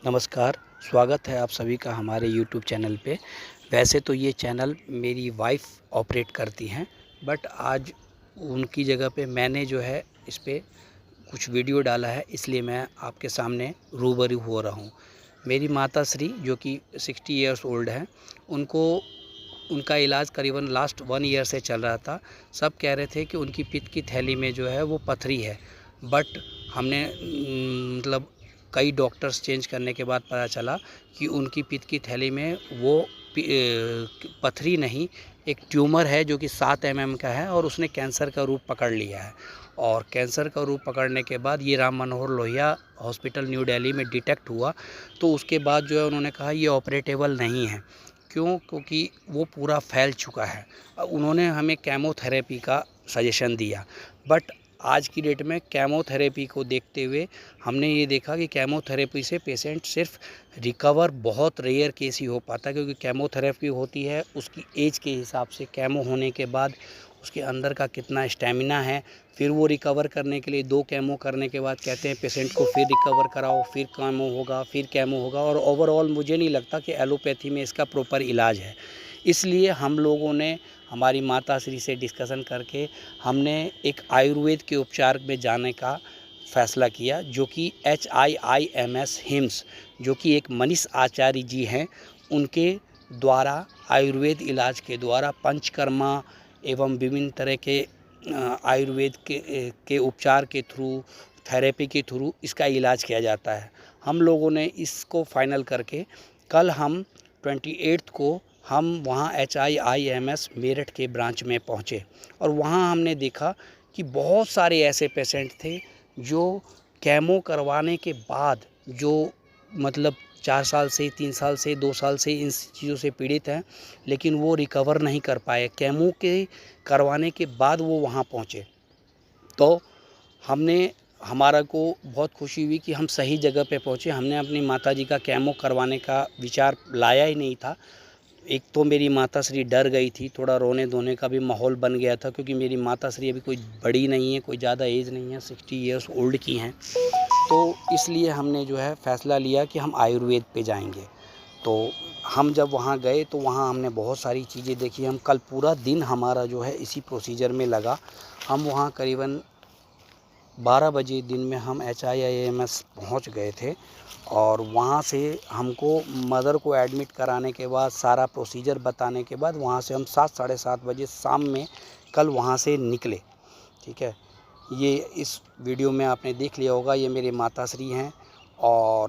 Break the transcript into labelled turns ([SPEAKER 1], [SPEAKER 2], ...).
[SPEAKER 1] नमस्कार, स्वागत है आप सभी का हमारे यूट्यूब चैनल पे। वैसे तो ये चैनल मेरी वाइफ़ ऑपरेट करती हैं, बट आज उनकी जगह पे मैंने जो है इस पे कुछ वीडियो डाला है, इसलिए मैं आपके सामने रूबरू हो रहा हूँ। मेरी माताश्री जो कि 60 इयर्स ओल्ड हैं, उनको उनका इलाज करीबन लास्ट 1 ईयर से चल रहा था। सब कह रहे थे कि उनकी पित्त की थैली में जो है वो पथरी है, बट हमने मतलब कई डॉक्टर्स चेंज करने के बाद पता चला कि उनकी पित्त की थैली में वो पथरी नहीं, एक ट्यूमर है जो कि 7 mm का है और उसने कैंसर का रूप पकड़ लिया है। और कैंसर का रूप पकड़ने के बाद ये राम मनोहर लोहिया हॉस्पिटल न्यू दिल्ली में डिटेक्ट हुआ, तो उसके बाद जो है उन्होंने कहा ये ऑपरेटेबल नहीं है। क्यों? क्योंकि वो पूरा फैल चुका है। उन्होंने हमें केमोथेरेपी का सजेशन दिया, बट आज की डेट में केमोथेरेपी को देखते हुए हमने ये देखा कि केमोथेरेपी से पेशेंट सिर्फ रिकवर बहुत रेयर केस ही हो पाता है, क्योंकि केमोथेरेपी होती है उसकी एज के हिसाब से। केमो होने के बाद उसके अंदर का कितना स्टेमिना है, फिर वो रिकवर करने के लिए 2 केमो करने के बाद कहते हैं पेशेंट को फिर रिकवर कराओ, फिर केमो होगा, फिर केमो होगा। और ओवरऑल मुझे नहीं लगता कि एलोपैथी में इसका प्रॉपर इलाज है। इसलिए हम लोगों ने हमारी माताश्री से डिस्कशन करके हमने एक आयुर्वेद के उपचार में जाने का फ़ैसला किया, जो कि HIIMS हिम्स, जो कि एक मनीष आचार्य जी हैं, उनके द्वारा आयुर्वेद इलाज के द्वारा पंचकर्मा एवं विभिन्न तरह के आयुर्वेद के उपचार के थ्रू, थेरेपी के थ्रू इसका इलाज किया जाता है। हम लोगों ने इसको फाइनल करके कल हम 28 को हम वहाँ HIIMS मेरठ के ब्रांच में पहुँचे और वहाँ हमने देखा कि बहुत सारे ऐसे पेशेंट थे जो केमो करवाने के बाद जो मतलब 4 साल से, 3 साल से, 2 साल से इन चीज़ों से पीड़ित हैं, लेकिन वो रिकवर नहीं कर पाए। केमो के करवाने के बाद वो वहाँ पहुँचे, तो हमारा को बहुत खुशी हुई कि हम सही जगह पे पहुँचे। हमने अपनी माताजी का केमो करवाने का विचार लाया ही नहीं था। एक तो मेरी माताश्री डर गई थी, थोड़ा रोने-धोने का भी माहौल बन गया था, क्योंकि मेरी माताश्री अभी कोई बड़ी नहीं है, कोई ज़्यादा एज नहीं है, 60 इयर्स ओल्ड की हैं। तो इसलिए हमने जो है फ़ैसला लिया कि हम आयुर्वेद पे जाएँगे। तो हम जब वहाँ गए तो वहाँ हमने बहुत सारी चीज़ें देखी। हम कल पूरा दिन हमारा जो है इसी प्रोसीजर में लगा। हम वहाँ करीबन 12 बजे दिन में हम HIIMS पहुँच गए थे और वहाँ से हमको मदर को एडमिट कराने के बाद, सारा प्रोसीजर बताने के बाद, वहाँ से हम 7 साढ़े 7 बजे शाम में कल वहाँ से निकले। ठीक है, ये इस वीडियो में आपने देख लिया होगा, ये मेरे माताश्री हैं और